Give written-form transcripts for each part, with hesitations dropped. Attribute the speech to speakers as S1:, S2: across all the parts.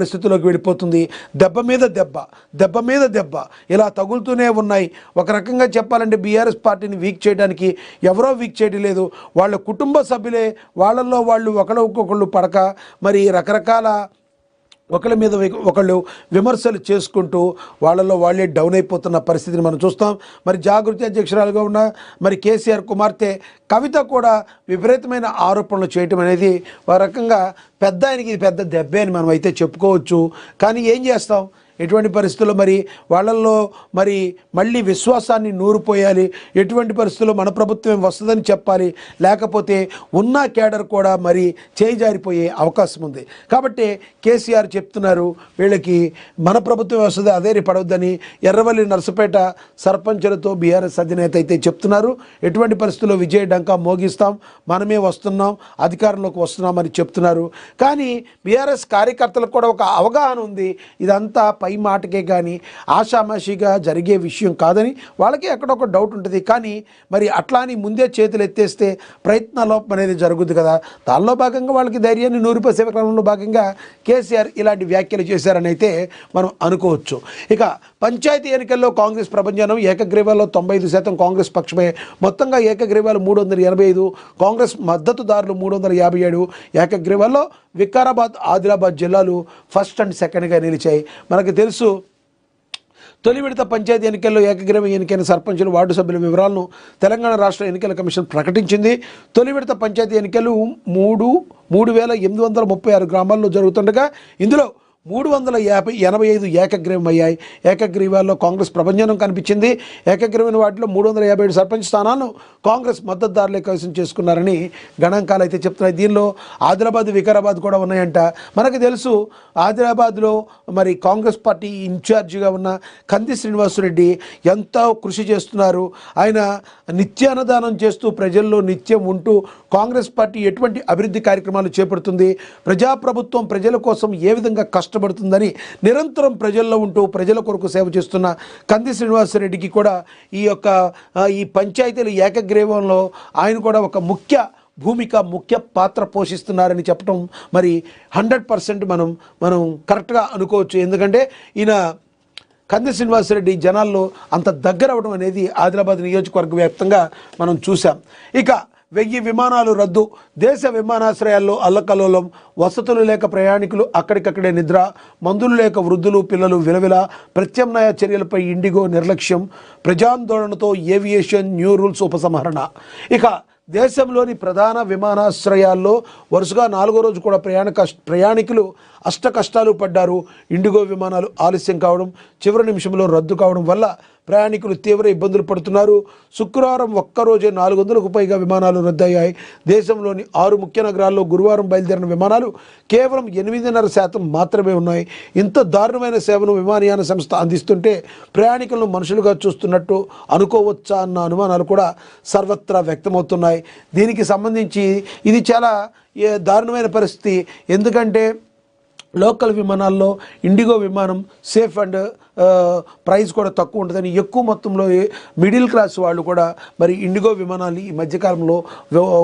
S1: పరిస్థితిలోకి వెళ్ళిపోతుంది. దెబ్బ మీద దెబ్బ, దెబ్బ మీద దెబ్బ ఇలా తగులుతూనే ఉన్నాయి. ఒక రకంగా చెప్పాలంటే బీఆర్ఎస్ పార్టీని వీక్ చేయడానికి ఎవరో వీక్ చేయడం లేదు, వాళ్ళ కుటుంబ సభ్యులే వాళ్ళల్లో వాళ్ళు ఒకళ్ళొకళ్ళు పడక మరి రకరకాల ఒకళ్ళ మీద ఒకళ్ళు విమర్శలు చేసుకుంటూ వాళ్ళలో వాళ్ళే డౌన్ అయిపోతున్న పరిస్థితిని మనం చూస్తాం. మరి జాగృతి అధ్యక్షురాలుగా ఉన్న మరి కేసీఆర్ కుమార్తె కవిత కూడా విపరీతమైన ఆరోపణలు చేయటం అనేది ఒక రకంగా పెద్ద ఆయనకి పెద్ద దెబ్బే అని మనం అయితే చెప్పుకోవచ్చు. కానీ ఏం చేస్తాం, ఎటువంటి పరిస్థితుల్లో మరి వాళ్ళల్లో మరి మళ్ళీ విశ్వాసాన్ని నూరిపోయాలి. ఎటువంటి పరిస్థితుల్లో మన ప్రభుత్వం వస్తుందని చెప్పాలి, లేకపోతే ఉన్న కేడర్ కూడా మరి చేయిజారిపోయే అవకాశం ఉంది. కాబట్టి కేసీఆర్ చెప్తున్నారు వీళ్ళకి మన ప్రభుత్వం వస్తుంది అదేరి పడవద్దని. ఎర్రవల్లి నర్సపేట సర్పంచులతో బీఆర్ఎస్ అధినేత అయితే చెప్తున్నారు. ఎటువంటి పరిస్థితుల్లో విజయ డంకా మోగిస్తాం, మనమే వస్తున్నాం, అధికారంలోకి వస్తున్నామని చెప్తున్నారు. కానీ బీఆర్ఎస్ కార్యకర్తలకు కూడా ఒక అవగాహన ఉంది, ఇదంతా పై మాటకే కానీ ఆషామాషిగా జరిగే విషయం కాదని వాళ్ళకి ఎక్కడొక డౌట్ ఉంటుంది. కానీ మరి అట్లా అని ముందే చేతులు ఎత్తేస్తే ప్రయత్నలోపం అనేది జరుగుతుంది కదా. దానిలో భాగంగా వాళ్ళకి ధైర్యాన్ని నూరిపోసే క్రమంలో భాగంగా కేసీఆర్ ఇలాంటి వ్యాఖ్యలు చేశారని అయితే మనం అనుకోవచ్చు. ఇక పంచాయతీ ఎన్నికల్లో కాంగ్రెస్ ప్రభంజనం, ఏకగ్రీవాల్లో 95% కాంగ్రెస్ పక్షమే. మొత్తంగా ఏకగ్రీవాలు 385, కాంగ్రెస్ మద్దతుదారులు 357. ఏకగ్రీవాల్లో వికారాబాద్, ఆదిలాబాద్ జిల్లాలు ఫస్ట్ అండ్ సెకండ్గా నిలిచాయి. మనకు తెలుసు తొలి విడత పంచాయతీ ఎన్నికల్లో ఏకగ్రీవ ఎన్నికైన సర్పంచులు, వార్డు సభ్యుల వివరాలను తెలంగాణ రాష్ట్ర ఎన్నికల కమిషన్ ప్రకటించింది. తొలి విడత పంచాయతీ ఎన్నికలు 3,836 గ్రామాల్లో జరుగుతుండగా ఇందులో 385 ఏకగ్రీవమయ్యాయి. ఏకగ్రీవాల్లో కాంగ్రెస్ ప్రభంజనం కనిపించింది. ఏకగ్రీవమైన వాటిలో 357 సర్పంచ్ స్థానాలను కాంగ్రెస్ మద్దతుదారులే కైవసం చేసుకున్నారని గణాంకాలు అయితే చెప్తున్నాయి. దీనిలో ఆదిలాబాద్, వికారాబాద్ కూడా ఉన్నాయంట. మనకు తెలుసు ఆదిలాబాద్లో మరి కాంగ్రెస్ పార్టీ ఇన్ఛార్జిగా ఉన్న కంది శ్రీనివాసరెడ్డి ఎంతో కృషి చేస్తున్నారు. ఆయన నిత్యాన్నదానం చేస్తూ ప్రజల్లో నిత్యం ఉంటూ కాంగ్రెస్ పార్టీ ఎటువంటి అభివృద్ధి కార్యక్రమాలు చేపడుతుంది, ప్రజాప్రభుత్వం ప్రజల కోసం ఏ విధంగా కష్టపడుతుందని నిరంతరం ప్రజల్లో ఉంటూ ప్రజల కొరకు సేవ చేస్తున్న కంది శ్రీనివాసరెడ్డికి కూడా ఈ పంచాయతీల ఏకగ్రీవంలో ఆయన కూడా ఒక ముఖ్య పాత్ర పోషిస్తున్నారని చెప్పడం మరి 100% మనం కరెక్ట్గా అనుకోవచ్చు. ఎందుకంటే ఈయన కంది శ్రీనివాసరెడ్డి జనాల్లో అంత దగ్గర అవడం అనేది ఆదిలాబాద్ నియోజకవర్గ వ్యాప్తంగా మనం చూసాం. ఇక 1000 విమానాలు రద్దు, దేశ విమానాశ్రయాల్లో అల్లకల్లోలం, వసతులు లేక ప్రయాణికులు అక్కడికక్కడే నిద్ర, మందులు లేక వృద్ధులు పిల్లలు విలవిల, ప్రత్యామ్నాయ చర్యలపై ఇండిగో నిర్లక్ష్యం, ప్రజాందోళనతో ఏవియేషన్ న్యూ రూల్స్ ఉపసంహరణ. ఇక దేశంలోని ప్రధాన విమానాశ్రయాల్లో వరుసగా 4వ రోజు కూడా ప్రయాణికులు అష్ట కష్టాలు పడ్డారు. ఇండిగో విమానాలు ఆలస్యం కావడం, చివరి నిమిషంలో రద్దు కావడం వల్ల ప్రయాణికులు తీవ్ర ఇబ్బందులు పడుతున్నారు. శుక్రవారం ఒక్కరోజే 400కు పైగా విమానాలు రద్దయ్యాయి. దేశంలోని 6 ముఖ్య నగరాల్లో గురువారం బయలుదేరిన విమానాలు కేవలం 8.5% మాత్రమే ఉన్నాయి. ఇంత దారుణమైన సేవను విమానయాన సంస్థ అందిస్తుంటే ప్రయాణికులను మనుషులుగా చూస్తున్నట్టు అనుకోవచ్చా అన్న అనుమానాలు కూడా సర్వత్రా వ్యక్తమవుతున్నాయి. దీనికి సంబంధించి ఇది చాలా దారుణమైన పరిస్థితి. ఎందుకంటే లోకల్ విమానాల్లో ఇండిగో విమానం సేఫ్ అండ్ ప్రైస్ కూడా తక్కువ ఉంటుందని ఎక్కువ మొత్తంలో మిడిల్ క్లాస్ వాళ్ళు కూడా మరి ఇండిగో విమానాలు ఈ మధ్యకాలంలో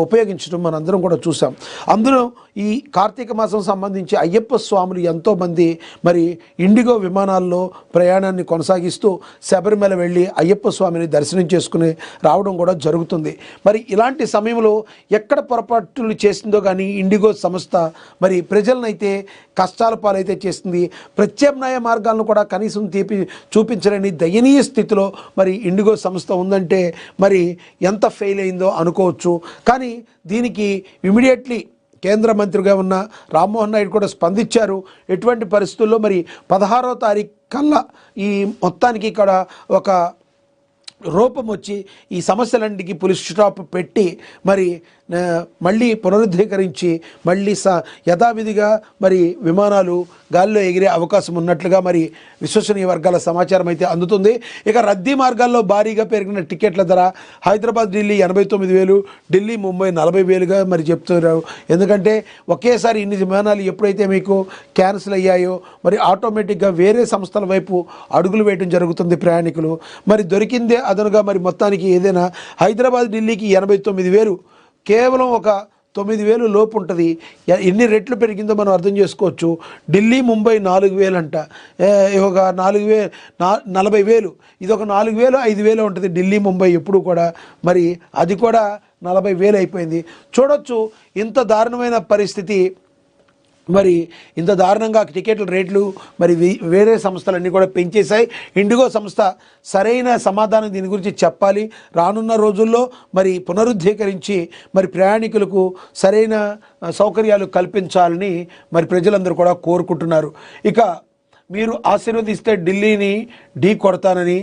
S1: ఉపయోగించడం మనందరం కూడా చూసాం. అందులో ఈ కార్తీక మాసం సంబంధించి అయ్యప్ప స్వాములు ఎంతోమంది మరి ఇండిగో విమానాల్లో ప్రయాణాన్ని కొనసాగిస్తూ శబరిమల వెళ్ళి అయ్యప్ప స్వామిని దర్శనం చేసుకుని రావడం కూడా జరుగుతుంది. మరి ఇలాంటి సమయంలో ఎక్కడ పొరపాట్లు చేసిందో కానీ ఇండిగో సంస్థ మరి ప్రజలనైతే కష్టాల పాలైతే చేస్తుంది. ప్రత్యామ్నాయ మార్గాలను కూడా కనీసం చూపించలేని దయనీయ స్థితిలో మరి ఇండిగో సంస్థ ఉందంటే మరి ఎంత ఫెయిల్ అయిందో అనుకోవచ్చు. కానీ దీనికి ఇమీడియట్లీ కేంద్ర మంత్రిగా ఉన్న రామ్మోహన్ నాయుడు కూడా స్పందించారు. ఎటువంటి పరిస్థితుల్లో మరి 16వ తారీఖు కల్లా ఈ మొత్తానికి ఇక్కడ ఒక రూపం వచ్చి ఈ సమస్యలన్నిటికీ పులి స్టాప్ పెట్టి మరి మళ్ళీ పునరుద్ధీకరించి మళ్ళీ యథావిధిగా మరి విమానాలు గాల్లో ఎగిరే అవకాశం ఉన్నట్లుగా మరి విశ్వసనీయ వర్గాల సమాచారం అయితే అందుతుంది. ఇక రద్దీ మార్గాల్లో భారీగా పెరిగిన టికెట్ల ధర హైదరాబాద్ ఢిల్లీ 89,000, ఢిల్లీ ముంబై 40,000గా మరి చెప్తున్నారు. ఎందుకంటే ఒకేసారి ఇన్ని విమానాలు ఎప్పుడైతే మీకు క్యాన్సిల్ అయ్యాయో మరి ఆటోమేటిక్గా వేరే సంస్థల వైపు అడుగులు వేయడం జరుగుతుంది ప్రయాణికులు. మరి దొరికిందే అదనుగా మరి మొత్తానికి ఏదైనా హైదరాబాద్ ఢిల్లీకి 89,000 కేవలం ఒక 9,000 లోపు ఉంటుంది. ఎన్ని రెట్లు పెరిగిందో మనం అర్థం చేసుకోవచ్చు. ఢిల్లీ ముంబై 4,000 అంట, ఒక 40,000, ఇది ఒక 4,000 5,000 ఉంటుంది ఢిల్లీ ముంబై ఎప్పుడు కూడా. మరి అది కూడా 40,000 అయిపోయింది. చూడొచ్చు ఇంత దారుణమైన పరిస్థితి. మరి ఇంత దారుణంగా టికెట్ల రేట్లు మరి వేరే సంస్థలన్నీ కూడా పెంచేశాయి. ఇండిగో సంస్థ సరైన సమాధానం దీని గురించి చెప్పాలి. రానున్న రోజుల్లో మరి పునరుద్ధీకరించి మరి ప్రయాణికులకు సరైన సౌకర్యాలు కల్పించాలని మరి ప్రజలందరూ కూడా కోరుకుంటున్నారు. ఇక మీరు ఆశీర్వదిస్తే ఢిల్లీని ఢీ కొడతానని,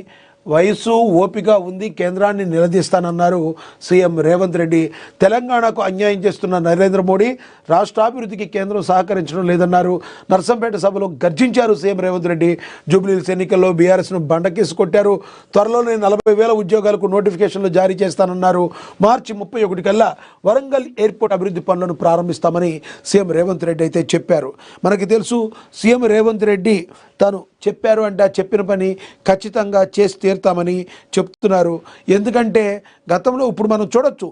S1: వయసు ఓపిక ఉంది, కేంద్రాన్ని నిలదీస్తానన్నారు సీఎం రేవంత్ రెడ్డి. తెలంగాణకు అన్యాయం చేస్తున్న నరేంద్ర మోడీ రాష్ట్రాభివృద్ధికి కేంద్రం సహకరించడం లేదన్నారు. నర్సంపేట సభలో గర్జించారు సీఎం రేవంత్ రెడ్డి. జూబ్లీహిల్స్ ఎన్నికల్లో బీఆర్ఎస్ను బండకేసి కొట్టారు. త్వరలోనే 40,000 ఉద్యోగాలకు నోటిఫికేషన్లు జారీ చేస్తానన్నారు. మార్చి 31 కల్లా వరంగల్ ఎయిర్పోర్ట్ అభివృద్ధి పనులను ప్రారంభిస్తామని సీఎం రేవంత్ రెడ్డి అయితే చెప్పారు. మనకి తెలుసు సీఎం రేవంత్ రెడ్డి తాను చెప్పారు అంటే ఆ చెప్పిన పని ఖచ్చితంగా చేసి తీరుతామని చెప్తున్నారు. ఎందుకంటే గతంలో ఇప్పుడు మనం చూడొచ్చు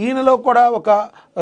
S1: ఈయనలో కూడా ఒక